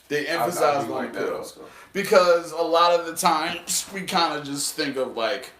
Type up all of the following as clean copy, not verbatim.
They I emphasize do on like the that pills also. because a lot of the times we kind of just think of like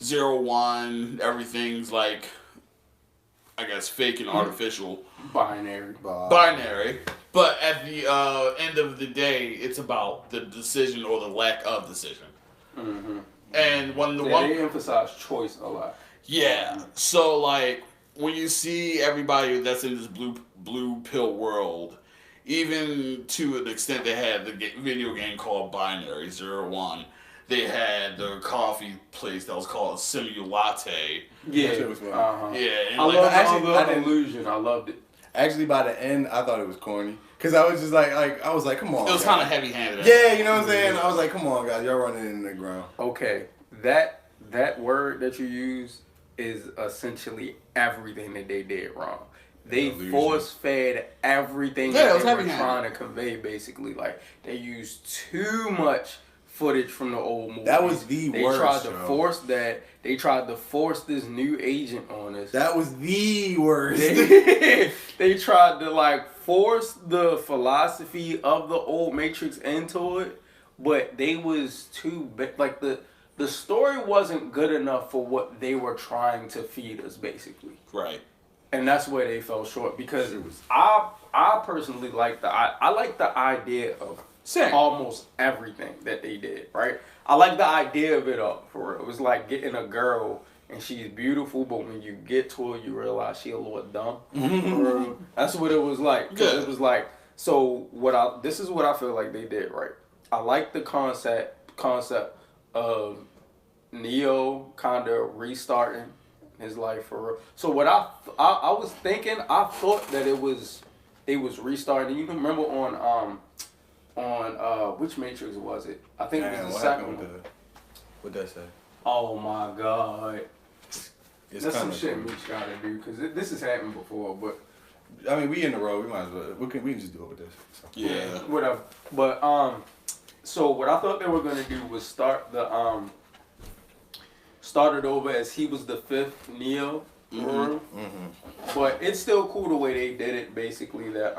0 1. Everything's like I guess fake and artificial, Binary. binary. But at the end of the day, it's about the decision or the lack of decision. Mm-hmm. And when the Yeah, one they emphasize choice a lot. Yeah. So like when you see everybody that's in this blue pill world, even to an extent, they had the video game called Binary 01. They had the coffee place that was called Simulate. Yeah. That shit was fun. Yeah, and I like love actually, I the didn't- illusion. I loved it. Actually, by the end, I thought it was corny. Because I was just like, I was like, come on. it was guys. kind of heavy handed. Yeah, you know what I'm saying? I was like, come on, guys. Y'all running in the ground. Okay, that word that you use is essentially everything that they did wrong. They Illusion. force fed everything Yeah, it that was they were heavy-handed. trying to convey. Basically, like they used too much footage from the old movies. That was the They worst, tried to yo. force that. They tried to force this new agent on us. That was the worst. They tried to like force the philosophy of the old Matrix into it, but they was too big. Like the story wasn't good enough for what they were trying to feed us, basically, Right. and that's where they fell short. Because I personally like I like the idea of Same. almost everything that they did. Right, I like the idea of it all for real. It was like getting a girl. And she's beautiful, but when you get to her, you realize she a little dumb. For real. That's what it was like. 'Cause Yeah. it was like, this is what I feel like they did, right? I like the concept of Neo kind of restarting his life for real. So what I was thinking, I thought that they was restarting. You can remember on which Matrix was it? I think it Damn, was the what second happened one. with what that say? Oh my god. It's That's some kinda shit cool. Mitch gotta do because this has happened before, but I mean, we in the road. We might as well. We can just do it with this. So. Yeah. whatever. But so what I thought they were gonna do was start it over as he was the fifth Neo. But it's still cool the way they did it. Basically, that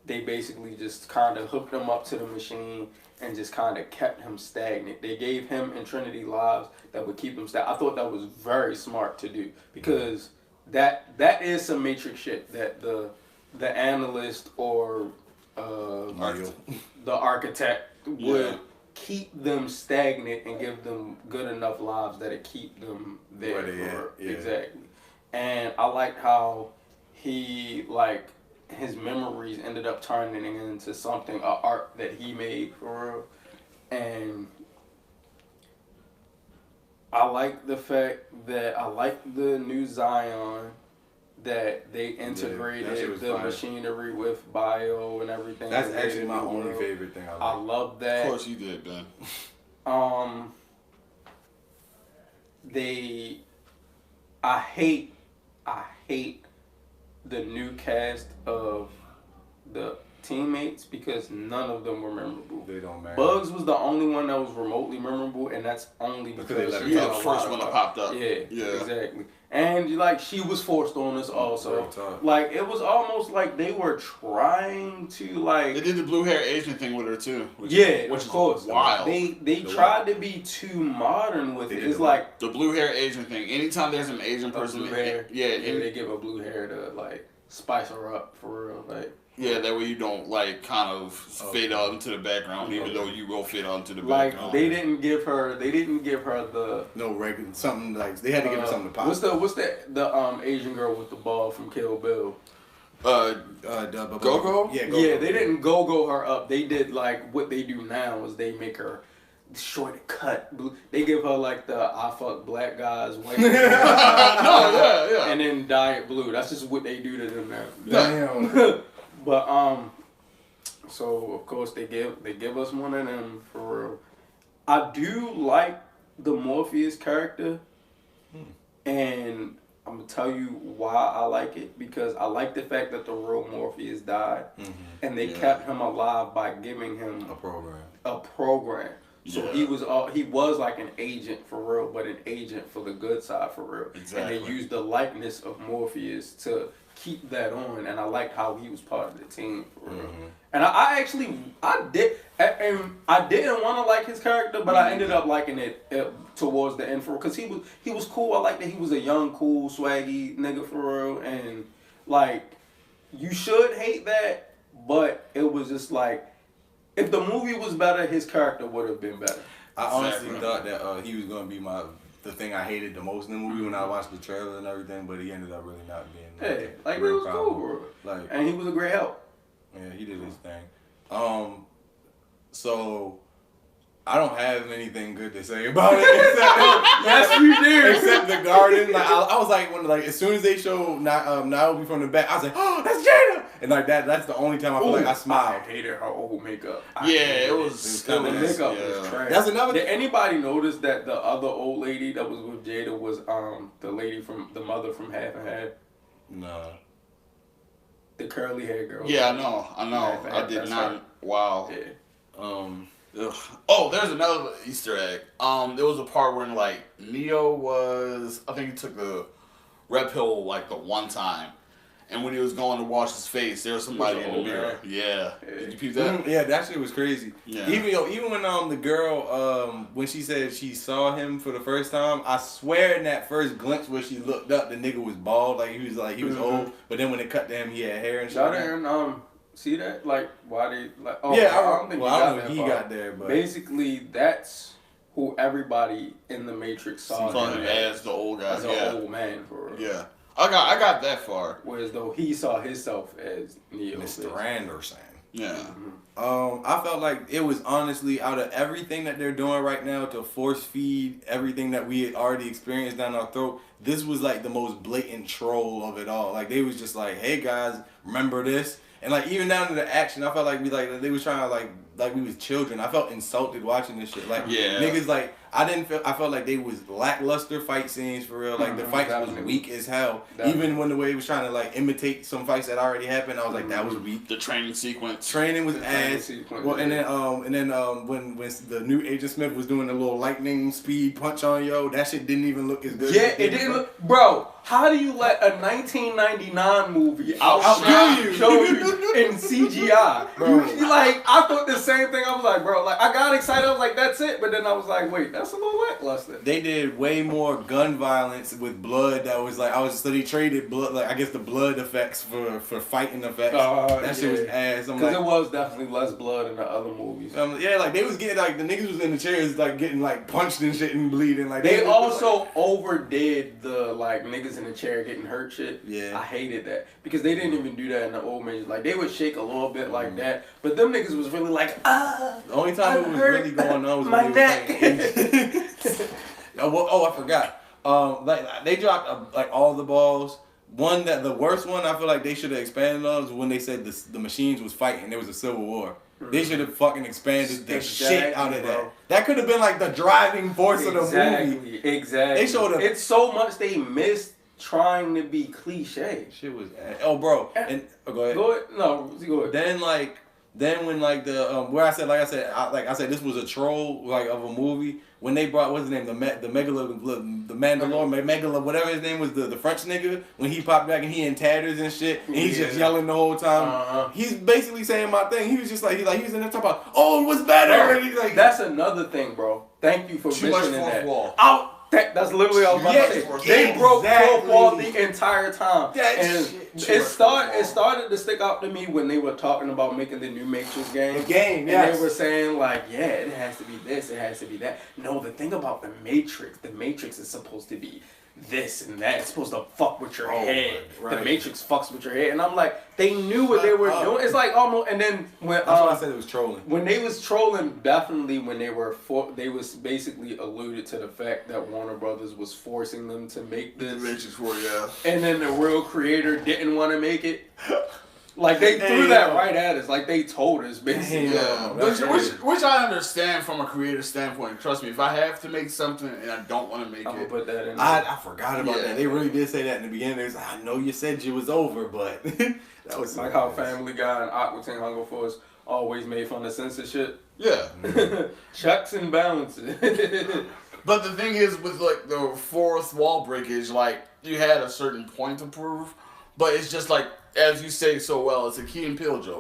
they basically just kind of hooked him up to the machine and just kind of kept him stagnant. They gave him and Trinity lives that would keep him stagnant. I thought that was very smart to do because that is some Matrix shit that the analyst or Mario. the architect would Yeah. keep them stagnant and give them good enough lives that it keep them there. Where they at, yeah. Exactly. And I liked how he his memories ended up turning into something, a art that he made for real. And I like the fact that I like the new Zion that they that integrated shit was the fire. machinery with bio and everything. That's They made actually a my new only world. favorite thing I I like. love that. Of course you did, Ben. I hate the new cast of the teammates because none of them were memorable. They don't matter. Bugs was the only one that was remotely memorable, and that's only Because because they let her she Yeah, had the a first lot of one that luck. popped up. Yeah, Yeah. exactly. And she was forced on us also. Real talk. Like it was almost like they were trying to They did the blue hair Asian thing with her too. Which of is course. wild. They tried to be too modern with They it. did It's the- like The blue hair Asian thing. Anytime there's an Asian person, blue hair. yeah, Yeah, they give her blue hair to spice her up for real. yeah, that way you don't kind of fade out into the background, even though you will fade out into the background. They didn't give her the No regular something like they had to give her something to pop. what's the Asian girl with the ball from Kill Bill. Go-Go? Yeah, Yeah, they didn't go her up. They did what they do now is they make her short cut. They give her the I fuck black guys white No, yeah. and then dye it blue. That's just what they do to them now. Damn. But so of course they give us one of them for real. I do like the Morpheus character, and I'm gonna tell you why I like it because I like the fact that the real Morpheus died, and they kept him alive by giving him A program. a program. So Yeah. he was like an agent for real, but an agent for the good side for real. Exactly. And they used the likeness of Morpheus to keep that on, and I liked how he was part of the team for real. And I actually I didn't want to like his character, but I ended up liking it towards the end for because he was cool. I liked that he was a young, cool, swaggy nigga for real, and like you should hate that, but it was just like if the movie was better, his character would have been better. I honestly thought that he was gonna be the thing I hated the most in the movie when I watched the trailer and everything, but he ended up really not being. Hey, like it was cool, bro. Like, and he was a great help. Yeah, he did his thing. So I don't have anything good to say about it. Yes, you did. Except the garden. Like I was like, as soon as they showed Niobe from the back, I was like, oh, that's Jada. And like that's the only time I feel like I smiled. I hated her old makeup. It was the makeup was trash. That's another. Did anybody notice that the other old lady that was with Jada was the lady from the mother from Half and Half? No. The curly hair girl. Yeah, I know. I did not. Her. Wow. Yeah. Oh, there's another Easter egg. There was a part where like Neo was, I think he took the red pill like the one time, and when he was going to wash his face, there was somebody in the mirror. Yeah. Did you peep that? Yeah, that shit was crazy. Yeah. Even when the girl when she said she saw him for the first time, I swear in that first glimpse where she looked up, the nigga was bald, like he was old. But then when it cut to him, he had hair and shit. Y'all didn't see that? Like why they like? Oh yeah, I don't think I don't know if he got there, but basically that's who everybody in the Matrix saw him as the old guy, as an old man for real. Yeah. I got that far. Whereas though he saw himself as Neo. Mr. Anderson. Yeah. I felt like it was honestly out of everything that they're doing right now to force feed everything that we had already experienced down our throat. This was like the most blatant troll of it all. Like they was just like, "Hey guys, remember this?" And like even down to the action, I felt like they was trying to like we was children. I felt insulted watching this shit. Like niggas like I felt like they was lackluster fight scenes for real. Like the fights was weak as hell. Even when the way it was trying to like imitate some fights that already happened, I was like that was weak. The training sequence. Training was ass. Well, and then when the new Agent Smith was doing the little lightning speed punch on that shit didn't even look as good. Yeah, it didn't look, bro. How do you let a 1999 movie show you in CGI? Bro. Like I thought the same thing. I was like, bro, like I got excited. I was like, that's it. But then I was like, wait, that's a little lackluster. They did way more gun violence with blood. That was like so they traded blood. Like I guess the blood effects for fighting effects. That shit was ass. Because it was definitely less blood in the other movies. Yeah, like they was getting like the niggas was in the chairs like getting like punched and shit and bleeding. Like they also overdid the like niggas in the chair getting hurt shit. Yeah. I hated that. Because they didn't even do that in the old movies. Like they would shake a little bit like that. But them niggas was really like, the only time it was really going on was my when neck. I forgot. Like they dropped like all the balls. The worst one I feel like they should have expanded on was when they said the machines was fighting. There was a civil war. They should have fucking expanded the shit out of that. That could have been like the driving force of the movie. Exactly. They showed up. It's so much they missed trying to be cliche. Shit was bro. And go ahead. Go ahead. No, go ahead. Then when like the where I said this was a troll like of a movie when they brought what's his name the Mandalorian Megala whatever his name was the French nigga when he popped back and he in tatters and shit and he's just yelling the whole time. He's basically saying my thing. He was just like he was in there talking about it was better. And he's like that's another thing, bro. Thank you for mentioning that. Wall. That's literally what I was about to say. They broke fourth wall the entire time. It started to stick out to me when they were talking about making the new Matrix game. And they were saying like, it has to be this, it has to be that. No, the thing about the Matrix is supposed to be this and that. It's supposed to fuck with your head. Right. The Matrix fucks with your head. And I'm like, they knew what they were doing. It's like almost, and then when that's why I said it was trolling. When they was trolling, definitely when they was basically alluded to the fact that Warner Brothers was forcing them to make this. Matrix 4, yeah. And then the real creator didn't want to make it. Like they threw that right at us, like they told us basically. Which I understand from a creative standpoint. Trust me, if I have to make something and I don't want to make I'm gonna put that in. I forgot about that. They really did say that in the beginning. They was like, I know you said you was over, but that was like how Family Guy and Aqua Teen Hunger Force always made fun of censorship. Yeah. Checks and balances. But the thing is, with like the fourth wall breakage, like you had a certain point to prove. But it's just like, as you say so well, it's a Key and Peele joke.